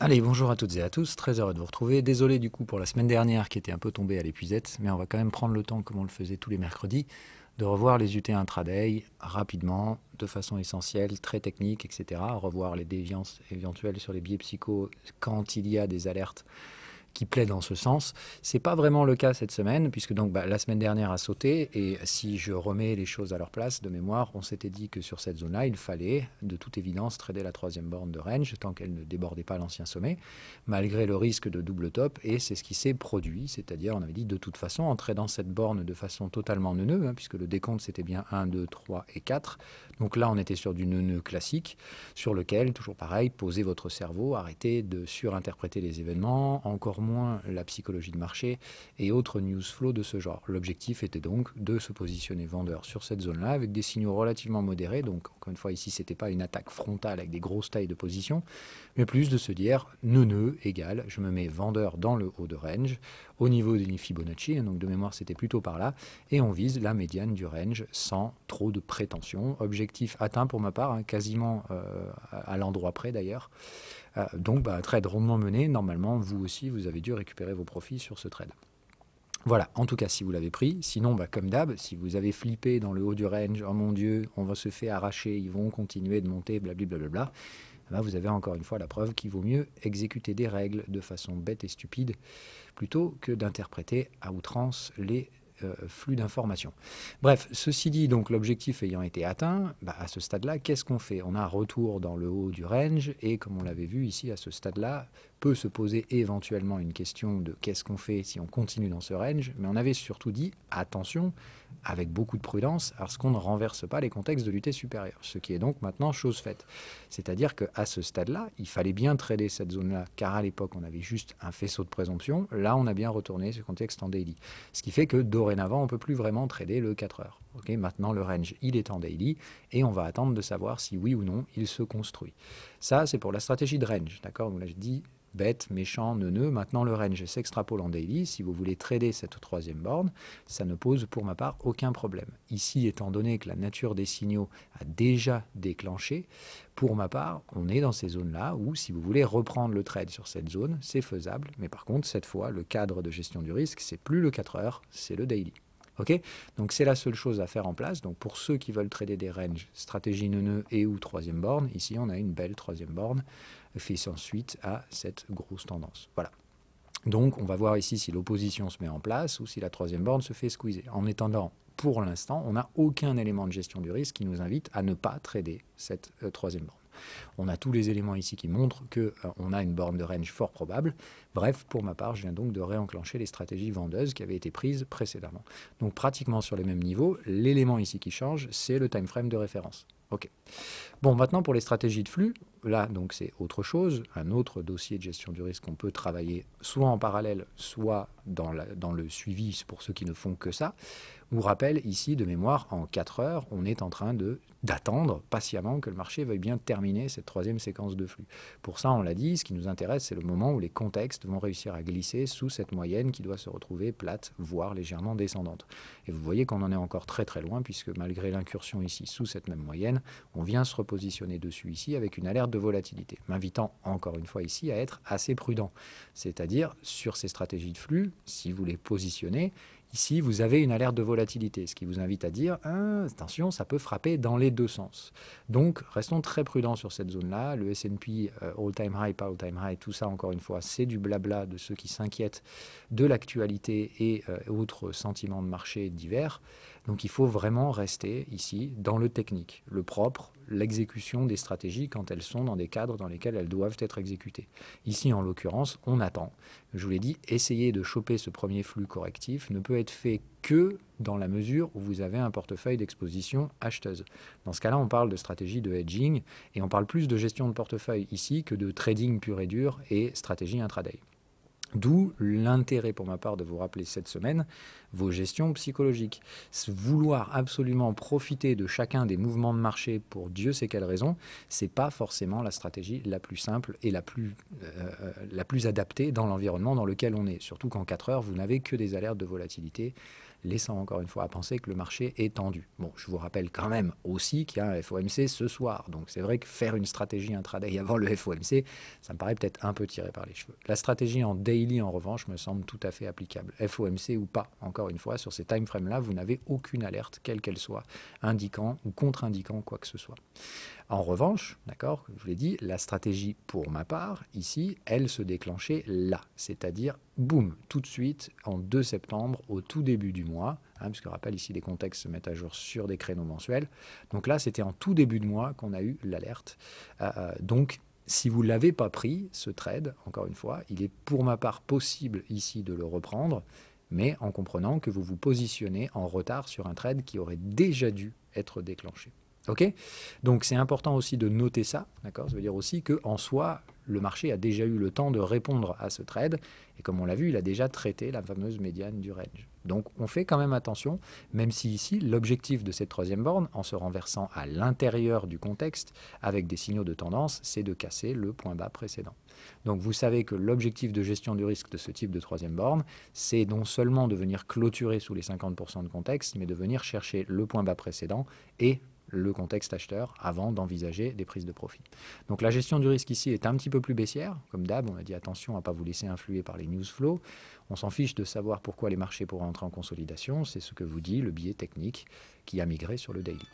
Allez, bonjour à toutes et à tous, très heureux de vous retrouver. Désolé du coup pour la semaine dernière qui était un peu tombée à l'épuisette, mais on va quand même prendre le temps, comme on le faisait tous les mercredis, de revoir les UT intraday rapidement, de façon essentielle, très technique, etc. Revoir les déviances éventuelles sur les biais psychos quand il y a des alertes qui plaident en ce sens. C'est pas vraiment le cas cette semaine, puisque donc la semaine dernière a sauté, et si je remets les choses à leur place de mémoire, on s'était dit que sur cette zone-là, il fallait de toute évidence trader la troisième borne de range tant qu'elle ne débordait pas l'ancien sommet, malgré le risque de double top, et c'est ce qui s'est produit, c'est-à-dire on avait dit de toute façon, en tradant cette borne de façon totalement neuneux, puisque le décompte c'était bien 1, 2, 3 et 4, donc là on était sur du neuneux classique, sur lequel, toujours pareil, posez votre cerveau, arrêtez de surinterpréter les événements, encore moins la psychologie de marché et autres news flow de ce genre. L'objectif était donc de se positionner vendeur sur cette zone-là avec des signaux relativement modérés. Donc, encore une fois, ici, c'était pas une attaque frontale avec des grosses tailles de position, mais plus de se dire neuneux égale, je me mets vendeur dans le haut de range au niveau des Fibonacci. Donc, de mémoire, c'était plutôt par là. Et on vise la médiane du range sans trop de prétention. Objectif atteint pour ma part, quasiment à l'endroit près d'ailleurs. Donc, trade rondement mené, normalement, vous aussi, vous avez dû récupérer vos profits sur ce trade. Voilà, en tout cas, si vous l'avez pris. Sinon, comme d'hab, si vous avez flippé dans le haut du range, oh mon Dieu, on va se faire arracher, ils vont continuer de monter, blablabla, vous avez encore une fois la preuve qu'il vaut mieux exécuter des règles de façon bête et stupide plutôt que d'interpréter à outrance les flux d'informations. Bref, ceci dit, donc l'objectif ayant été atteint, à ce stade-là, qu'est-ce qu'on fait? On a un retour dans le haut du range et comme on l'avait vu ici, à ce stade-là, peut se poser éventuellement une question de qu'est-ce qu'on fait si on continue dans ce range, mais on avait surtout dit, attention, avec beaucoup de prudence, à ce qu'on ne renverse pas les contextes de l'UT supérieure, ce qui est donc maintenant chose faite. C'est-à-dire qu'à ce stade-là, il fallait bien trader cette zone-là, car à l'époque, on avait juste un faisceau de présomption. Là, on a bien retourné ce contexte en daily. Ce qui fait que dorénavant, on ne peut plus vraiment trader le 4 heures. Okay, maintenant, le range, il est en daily, et on va attendre de savoir si oui ou non, il se construit. Ça, c'est pour la stratégie de range, d'accord? Donc là, je dis bête, méchant, neuneux. Maintenant, le range s'extrapole en daily. Si vous voulez trader cette troisième borne, ça ne pose pour ma part aucun problème. Ici, étant donné que la nature des signaux a déjà déclenché, pour ma part, on est dans ces zones-là où, si vous voulez reprendre le trade sur cette zone, c'est faisable. Mais par contre, cette fois, le cadre de gestion du risque, c'est plus le 4 heures, c'est le daily. Okay, donc c'est la seule chose à faire en place. Donc pour ceux qui veulent trader des ranges, stratégie neuneu et ou troisième borne, ici on a une belle troisième borne faisant suite à cette grosse tendance. Voilà. Donc on va voir ici si l'opposition se met en place ou si la troisième borne se fait squeezer. En attendant, pour l'instant, on n'a aucun élément de gestion du risque qui nous invite à ne pas trader cette troisième borne. On a tous les éléments ici qui montrent qu'on a une borne de range fort probable. Bref, pour ma part, je viens donc de réenclencher les stratégies vendeuses qui avaient été prises précédemment. Donc pratiquement sur les mêmes niveaux, l'élément ici qui change, c'est le time frame de référence. Ok. Bon, maintenant pour les stratégies de flux, là donc c'est autre chose, un autre dossier de gestion du risque qu'on peut travailler soit en parallèle, soit dans le suivi pour ceux qui ne font que ça. Je vous rappelle ici de mémoire, en 4 heures, on est en train d'attendre patiemment que le marché veuille bien terminer cette troisième séquence de flux. Pour ça, on l'a dit, ce qui nous intéresse, c'est le moment où les contextes vont réussir à glisser sous cette moyenne qui doit se retrouver plate, voire légèrement descendante. Et vous voyez qu'on en est encore très très loin, puisque malgré l'incursion ici sous cette même moyenne, on vient se repositionner dessus ici avec une alerte de volatilité, m'invitant encore une fois ici à être assez prudent. C'est-à-dire, sur ces stratégies de flux, si vous les positionnez, ici, vous avez une alerte de volatilité, ce qui vous invite à dire attention, ça peut frapper dans les deux sens. Donc, restons très prudents sur cette zone-là. Le S&P, all-time high, pas all-time high, tout ça, encore une fois, c'est du blabla de ceux qui s'inquiètent de l'actualité et autres sentiments de marché divers. Donc, il faut vraiment rester ici dans le technique, le propre, l'exécution des stratégies quand elles sont dans des cadres dans lesquels elles doivent être exécutées. Ici, en l'occurrence, on attend. Je vous l'ai dit, essayer de choper ce premier flux correctif ne peut être fait que dans la mesure où vous avez un portefeuille d'exposition acheteuse. Dans ce cas-là, on parle de stratégie de hedging et on parle plus de gestion de portefeuille ici que de trading pur et dur et stratégie intraday. D'où l'intérêt pour ma part de vous rappeler cette semaine vos gestions psychologiques. Vouloir absolument profiter de chacun des mouvements de marché pour Dieu sait quelle raison, c'est pas forcément la stratégie la plus simple et la plus adaptée dans l'environnement dans lequel on est. Surtout qu'en 4 heures, vous n'avez que des alertes de volatilité laissant encore une fois à penser que le marché est tendu. Bon, je vous rappelle quand même aussi qu'il y a un FOMC ce soir, donc c'est vrai que faire une stratégie intraday avant le FOMC, ça me paraît peut-être un peu tiré par les cheveux. La stratégie en daily, en revanche, me semble tout à fait applicable. FOMC ou pas, encore une fois, sur ces time frames-là, vous n'avez aucune alerte, quelle qu'elle soit, indiquant ou contre-indiquant quoi que ce soit. En revanche, d'accord, je vous l'ai dit, la stratégie pour ma part, ici, elle se déclenchait là, c'est-à-dire, boum, tout de suite, en 2 septembre, au tout début du mois, puisque je rappelle ici, les contextes se mettent à jour sur des créneaux mensuels. Donc là, c'était en tout début de mois qu'on a eu l'alerte. Donc, si vous ne l'avez pas pris, ce trade, encore une fois, il est pour ma part possible ici de le reprendre, mais en comprenant que vous vous positionnez en retard sur un trade qui aurait déjà dû être déclenché. Ok, donc c'est important aussi de noter ça, d'accord. Ça veut dire aussi qu'en soi, le marché a déjà eu le temps de répondre à ce trade, et comme on l'a vu, il a déjà traité la fameuse médiane du range. Donc on fait quand même attention, même si ici, l'objectif de cette troisième borne, en se renversant à l'intérieur du contexte, avec des signaux de tendance, c'est de casser le point bas précédent. Donc vous savez que l'objectif de gestion du risque de ce type de troisième borne, c'est non seulement de venir clôturer sous les 50% de contexte, mais de venir chercher le point bas précédent et le contexte acheteur avant d'envisager des prises de profit. Donc la gestion du risque ici est un petit peu plus baissière. Comme d'hab, on a dit attention à ne pas vous laisser influer par les news flows. On s'en fiche de savoir pourquoi les marchés pourraient entrer en consolidation. C'est ce que vous dit le biais technique qui a migré sur le daily.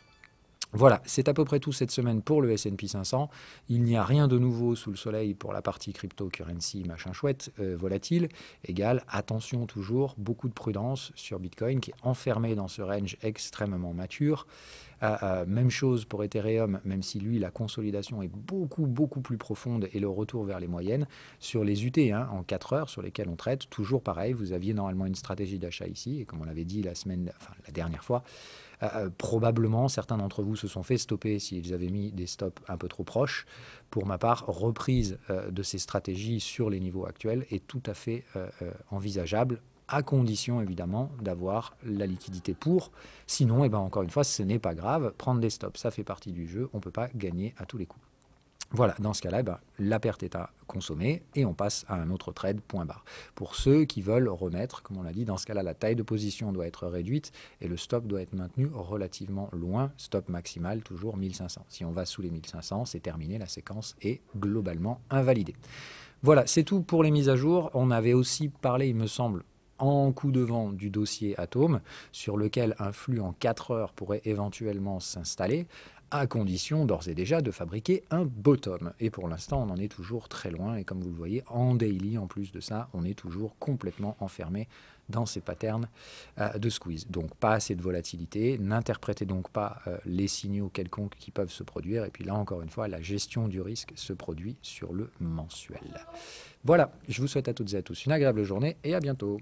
Voilà, c'est à peu près tout cette semaine pour le S&P 500. Il n'y a rien de nouveau sous le soleil pour la partie cryptocurrency, machin chouette, volatile. Égal, attention toujours, beaucoup de prudence sur Bitcoin qui est enfermé dans ce range extrêmement mature. Même chose pour Ethereum, même si lui, la consolidation est beaucoup plus profonde et le retour vers les moyennes. Sur les UT, en 4 heures, sur lesquelles on traite, toujours pareil, vous aviez normalement une stratégie d'achat ici, et comme on l'avait dit la dernière fois, probablement certains d'entre vous se sont fait stopper s'ils avaient mis des stops un peu trop proches. Pour ma part, reprise de ces stratégies sur les niveaux actuels est tout à fait envisageable, à condition évidemment d'avoir la liquidité pour. Sinon, encore une fois, ce n'est pas grave. Prendre des stops, ça fait partie du jeu. On ne peut pas gagner à tous les coups. Voilà, dans ce cas-là, la perte est à consommer et on passe à un autre trade, point barre. Pour ceux qui veulent remettre, comme on l'a dit, dans ce cas-là, la taille de position doit être réduite et le stop doit être maintenu relativement loin. Stop maximal, toujours 1500. Si on va sous les 1500, c'est terminé, la séquence est globalement invalidée. Voilà, c'est tout pour les mises à jour. On avait aussi parlé, il me semble, en coup de vent du dossier Atome, sur lequel un flux en 4 heures pourrait éventuellement s'installer, à condition d'ores et déjà de fabriquer un bottom. Et pour l'instant, on en est toujours très loin, et comme vous le voyez, en daily, en plus de ça, on est toujours complètement enfermé dans ces patterns de squeeze. Donc pas assez de volatilité, n'interprétez donc pas les signaux quelconques qui peuvent se produire, et puis là encore une fois, la gestion du risque se produit sur le mensuel. Voilà, je vous souhaite à toutes et à tous une agréable journée, et à bientôt.